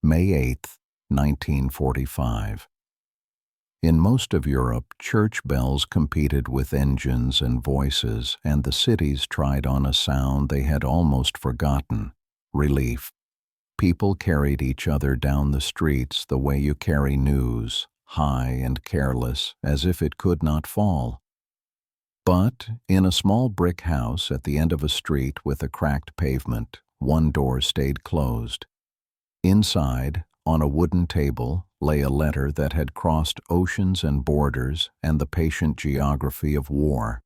May 8, 1945. In most of Europe, church bells competed with engines and voices, and the cities tried on a sound they had almost forgotten: relief. People carried each other down the streets the way you carry news, high and careless, as if it could not fall. But in a small brick house at the end of a street with a cracked pavement, one door stayed closed. Inside, on a wooden table, lay a letter that had crossed oceans and borders and the patient geography of war.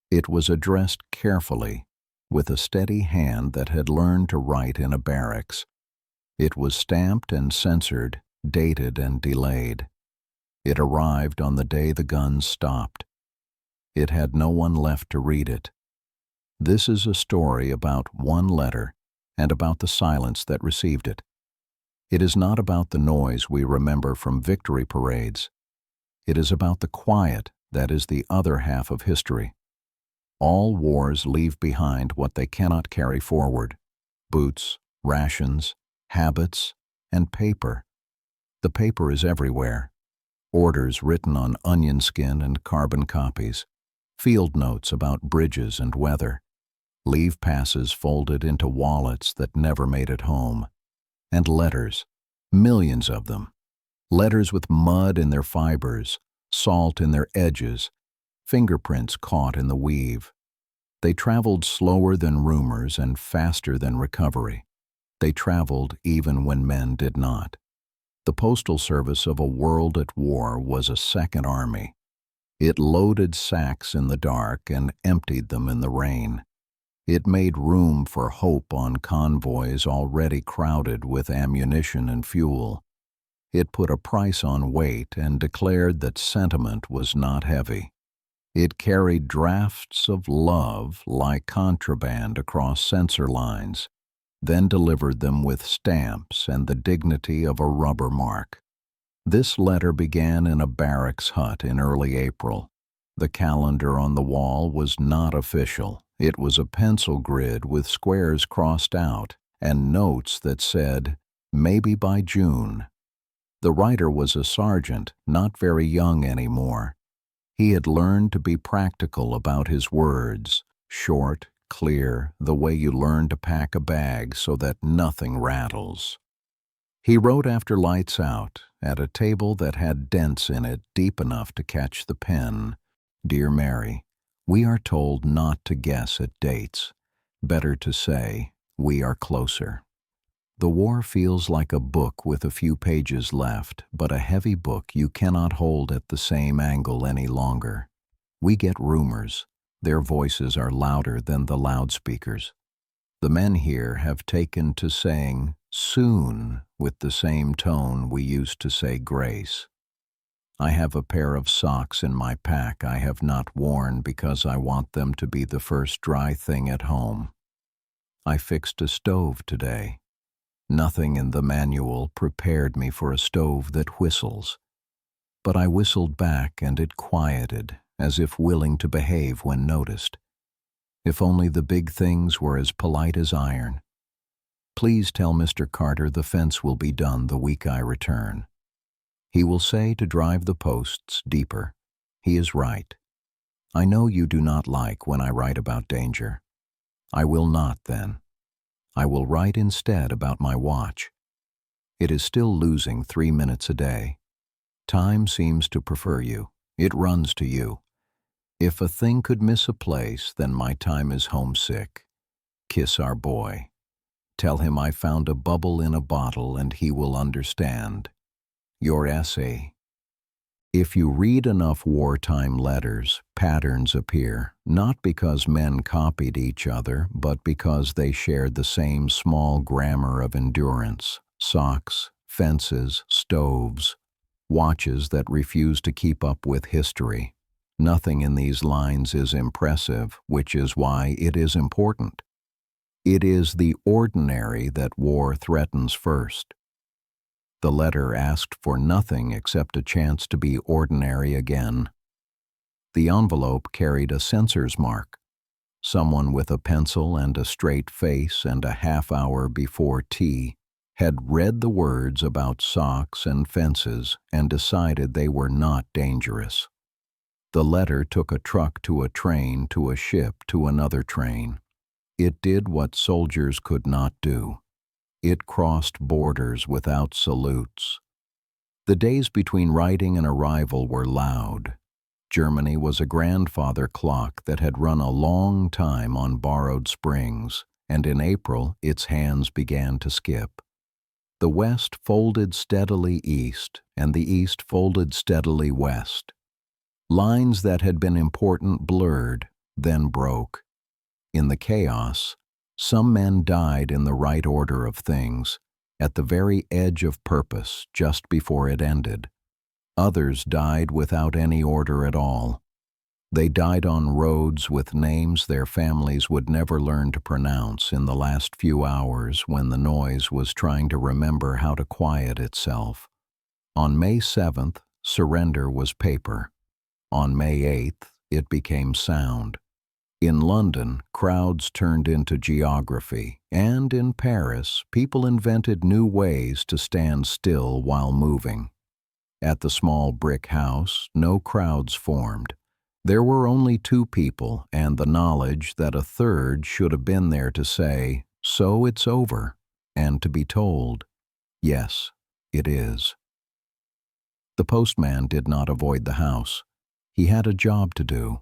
It was addressed carefully, with a steady hand that had learned to write in a barracks. It was stamped and censored, dated and delayed. It arrived on the day the guns stopped. It had no one left to read it. This is a story about one letter and about the silence that received it. It is not about the noise we remember from victory parades. It is about the quiet that is the other half of history. All wars leave behind what they cannot carry forward: boots, rations, habits, and paper. The paper is everywhere. Orders written on onion skin and carbon copies, field notes about bridges and weather, leave passes folded into wallets that never made it home, and letters, millions of them. Letters with mud in their fibers, salt in their edges, fingerprints caught in the weave. They traveled slower than rumors and faster than recovery. They traveled even when men did not. The postal service of a world at war was a second army. It loaded sacks in the dark and emptied them in the rain. It made room for hope on convoys already crowded with ammunition and fuel. It put a price on weight and declared that sentiment was not heavy. It carried drafts of love like contraband across censor lines, then delivered them with stamps and the dignity of a rubber mark. This letter began in a barracks hut in early April. The calendar on the wall was not official. It was a pencil grid with squares crossed out and notes that said, "Maybe by June." The writer was a sergeant, not very young anymore. He had learned to be practical about his words, short, clear, the way you learn to pack a bag so that nothing rattles. He wrote after lights out, at a table that had dents in it deep enough to catch the pen: "Dear Mary, we are told not to guess at dates. Better to say, we are closer. The war feels like a book with a few pages left, but a heavy book you cannot hold at the same angle any longer. We get rumors. Their voices are louder than the loudspeakers. The men here have taken to saying soon with the same tone we used to say grace. I have a pair of socks in my pack I have not worn because I want them to be the first dry thing at home. I fixed a stove today. Nothing in the manual prepared me for a stove that whistles. But I whistled back and it quieted, as if willing to behave when noticed. If only the big things were as polite as iron. Please tell Mr. Carter the fence will be done the week I return. He will say to drive the posts deeper. He is right. I know you do not like when I write about danger. I will not then. I will write instead about my watch. It is still losing 3 minutes a day. Time seems to prefer you. It runs to you. If a thing could miss a place, then my time is homesick. Kiss our boy. Tell him I found a bubble in a bottle and he will understand. Your essay. If you read enough wartime letters, patterns appear, not because men copied each other, but because they shared the same small grammar of endurance: socks, fences, stoves, watches that refuse to keep up with history. Nothing in these lines is impressive, which is why it is important. It is the ordinary that war threatens first. The letter asked for nothing except a chance to be ordinary again. The envelope carried a censor's mark. Someone with a pencil and a straight face and a half hour before tea had read the words about socks and fences and decided they were not dangerous. The letter took a truck to a train to a ship to another train. It did what soldiers could not do. It crossed borders without salutes. The days between writing and arrival were loud. Germany was a grandfather clock that had run a long time on borrowed springs, and in April its hands began to skip. The West folded steadily east, and the East folded steadily west. Lines that had been important blurred, then broke. In the chaos, some men died in the right order of things, at the very edge of purpose, just before it ended. Others died without any order at all. They died on roads with names their families would never learn to pronounce in the last few hours when the noise was trying to remember how to quiet itself. On May 7th, surrender was paper. On May 8th, it became sound. In London, crowds turned into geography, and in Paris, people invented new ways to stand still while moving. At the small brick house, no crowds formed. There were only two people and the knowledge that a third should have been there to say, "So it's over," and to be told, "Yes, it is." The postman did not avoid the house. He had a job to do.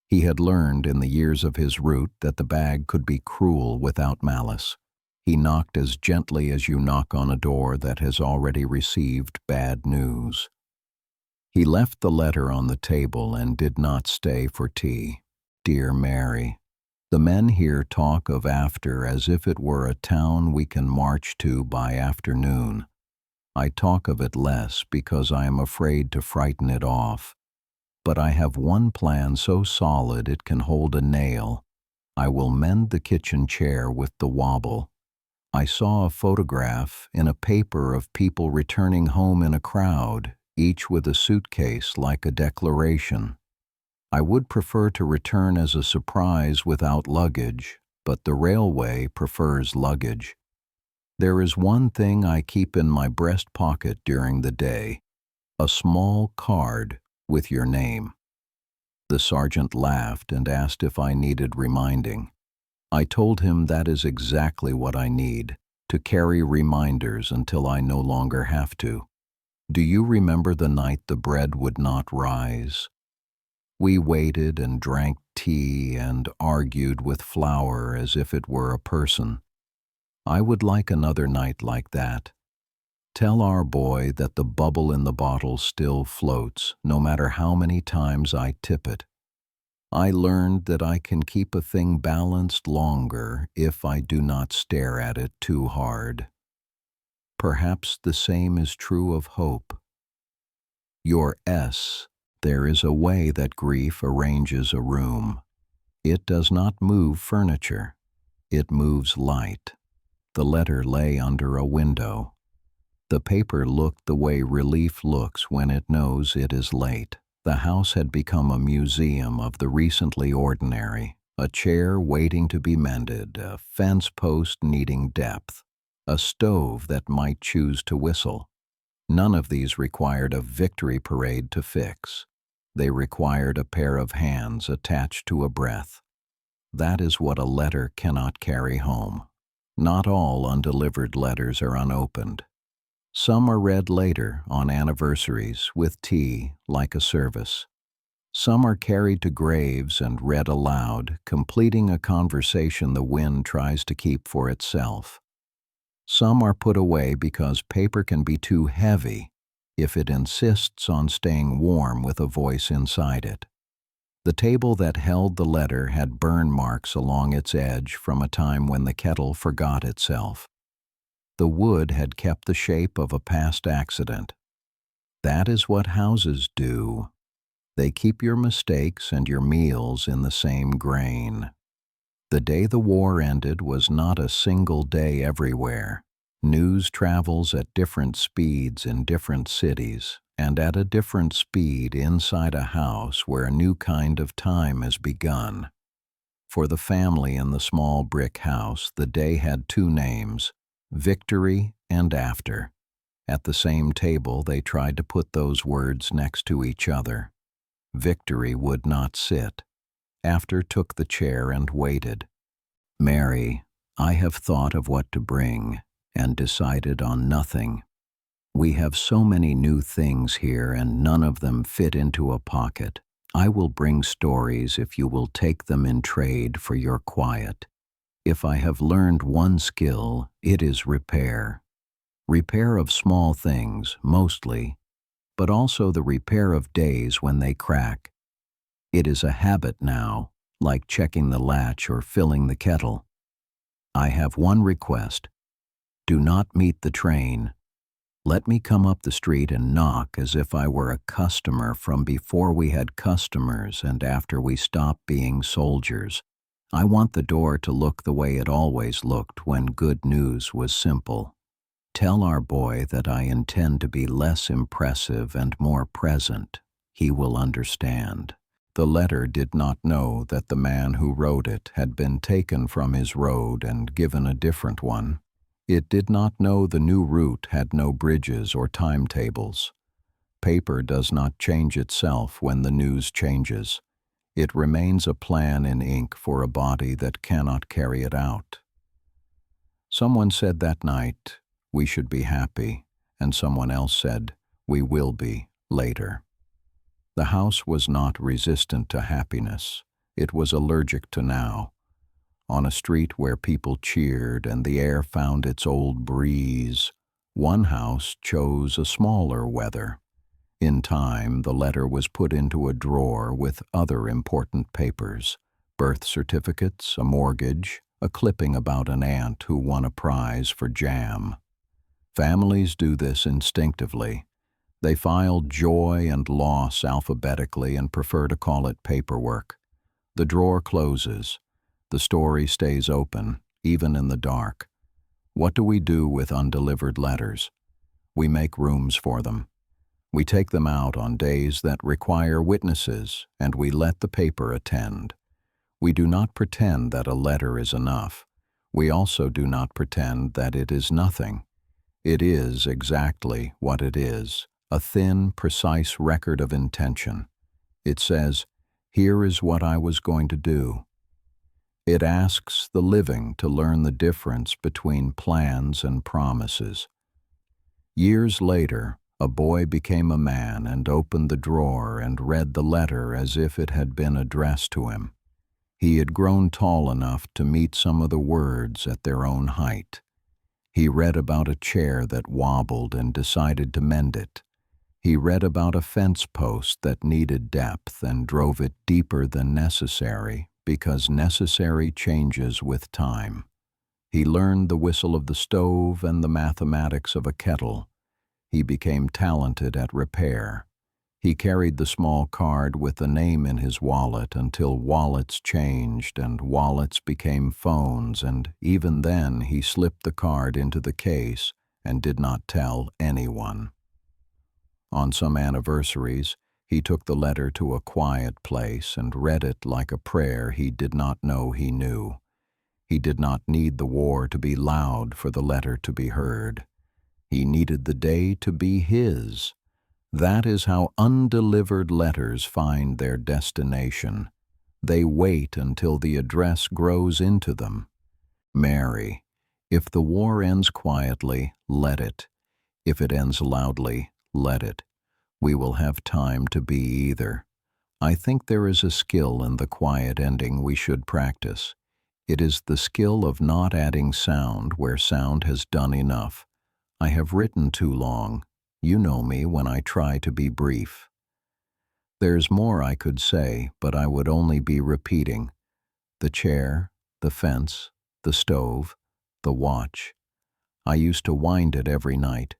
He had learned in the years of his route that the bag could be cruel without malice. He knocked as gently as you knock on a door that has already received bad news. He left the letter on the table and did not stay for tea. Dear Mary, the men here talk of after as if it were a town we can march to by afternoon. I talk of it less because I am afraid to frighten it off. But I have one plan so solid it can hold a nail. I will mend the kitchen chair with the wobble. I saw a photograph in a paper of people returning home in a crowd, each with a suitcase like a declaration. I would prefer to return as a surprise without luggage, but the railway prefers luggage. There is one thing I keep in my breast pocket during the day, a small card with your name. The sergeant laughed and asked if I needed reminding. I told him that is exactly what I need, to carry reminders until I no longer have to. Do you remember the night the bread would not rise? We waited and drank tea and argued with flour as if it were a person. I would like another night like that. Tell our boy that the bubble in the bottle still floats, no matter how many times I tip it. I learned that I can keep a thing balanced longer if I do not stare at it too hard. Perhaps the same is true of hope. Your S, there is a way that grief arranges a room. It does not move furniture. It moves light. The letter lay under a window. The paper looked the way relief looks when it knows it is late. The house had become a museum of the recently ordinary, a chair waiting to be mended, a fence post needing depth, a stove that might choose to whistle. None of these required a victory parade to fix. They required a pair of hands attached to a breath. That is what a letter cannot carry home. Not all undelivered letters are unopened. Some are read later, on anniversaries, with tea, like a service. Some are carried to graves and read aloud, completing a conversation the wind tries to keep for itself. Some are put away because paper can be too heavy if it insists on staying warm with a voice inside it. The table that held the letter had burn marks along its edge from a time when the kettle forgot itself. The wood had kept the shape of a past accident. That is what houses do. They keep your mistakes and your meals in the same grain. The day the war ended was not a single day everywhere. News travels at different speeds in different cities, and at a different speed inside a house where a new kind of time has begun. For the family in the small brick house, the day had two names, victory and after. At the same table, they tried to put those words next to each other. Victory would not sit. After took the chair and waited. Mary, I have thought of what to bring and decided on nothing. We have so many new things here and none of them fit into a pocket. I will bring stories if you will take them in trade for your quiet. If I have learned one skill, it is repair. Repair of small things, mostly, but also the repair of days when they crack. It is a habit now, like checking the latch or filling the kettle. I have one request. Do not meet the train. Let me come up the street and knock as if I were a customer from before we had customers and after we stopped being soldiers. I want the door to look the way it always looked when good news was simple. Tell our boy that I intend to be less impressive and more present. He will understand. The letter did not know that the man who wrote it had been taken from his road and given a different one. It did not know the new route had no bridges or timetables. Paper does not change itself when the news changes. It remains a plan in ink for a body that cannot carry it out. Someone said that night, we should be happy, and someone else said, we will be later. The house was not resistant to happiness. It was allergic to now. On a street where people cheered and the air found its old breeze, one house chose a smaller weather. In time, the letter was put into a drawer with other important papers, birth certificates, a mortgage, a clipping about an aunt who won a prize for jam. Families do this instinctively. They file joy and loss alphabetically and prefer to call it paperwork. The drawer closes. The story stays open, even in the dark. What do we do with undelivered letters? We make rooms for them. We take them out on days that require witnesses, and we let the paper attend. We do not pretend that a letter is enough. We also do not pretend that it is nothing. It is exactly what it is, a thin, precise record of intention. It says, here is what I was going to do. It asks the living to learn the difference between plans and promises. Years later, a boy became a man and opened the drawer and read the letter as if it had been addressed to him. He had grown tall enough to meet some of the words at their own height. He read about a chair that wobbled and decided to mend it. He read about a fence post that needed depth and drove it deeper than necessary because necessary changes with time. He learned the whistle of the stove and the mathematics of a kettle. He became talented at repair. He carried the small card with the name in his wallet until wallets changed and wallets became phones, and even then he slipped the card into the case and did not tell anyone. On some anniversaries, he took the letter to a quiet place and read it like a prayer he did not know he knew. He did not need the war to be loud for the letter to be heard. He needed the day to be his. That is how undelivered letters find their destination. They wait until the address grows into them. Mary, if the war ends quietly, let it. If it ends loudly, let it. We will have time to be either. I think there is a skill in the quiet ending we should practice. It is the skill of not adding sound where sound has done enough. I have written too long. You know me when I try to be brief. There's more I could say, but I would only be repeating. The chair, the fence, the stove, the watch. I used to wind it every night.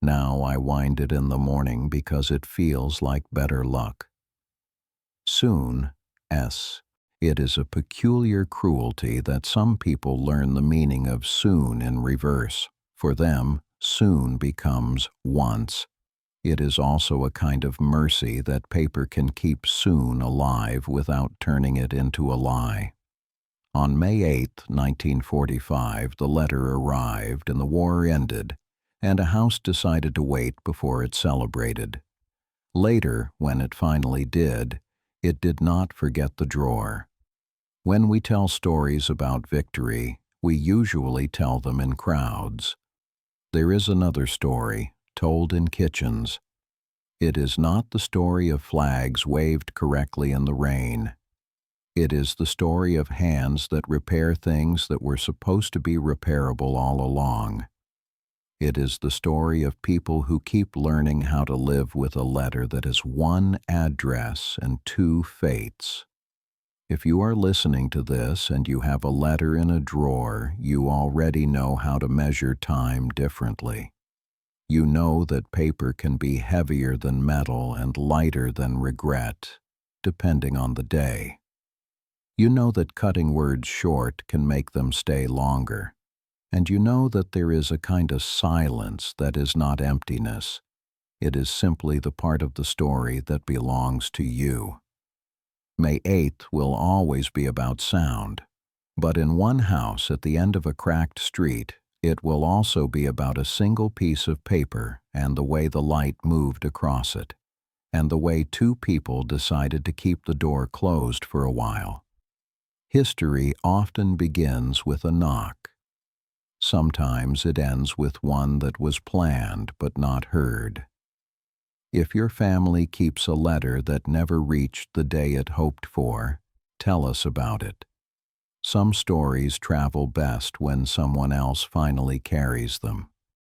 Now I wind it in the morning because it feels like better luck. Soon, S. It is a peculiar cruelty that some people learn the meaning of soon in reverse. For them, soon becomes once. It is also a kind of mercy that paper can keep soon alive without turning it into a lie. On May 8, 1945, the letter arrived and the war ended, and a house decided to wait before it celebrated. Later, when it finally did, it did not forget the drawer. When we tell stories about victory, we usually tell them in crowds. There is another story, told in kitchens. It is not the story of flags waved correctly in the rain. It is the story of hands that repair things that were supposed to be repairable all along. It is the story of people who keep learning how to live with a letter that has one address and two fates. If you are listening to this and you have a letter in a drawer, you already know how to measure time differently. You know that paper can be heavier than metal and lighter than regret, depending on the day. You know that cutting words short can make them stay longer. And you know that there is a kind of silence that is not emptiness. It is simply the part of the story that belongs to you. May 8th will always be about sound, but in one house at the end of a cracked street, it will also be about a single piece of paper and the way the light moved across it, and the way two people decided to keep the door closed for a while. History often begins with a knock. Sometimes it ends with one that was planned but not heard. If your family keeps a letter that never reached the day it hoped for, tell us about it. Some stories travel best when someone else finally carries them.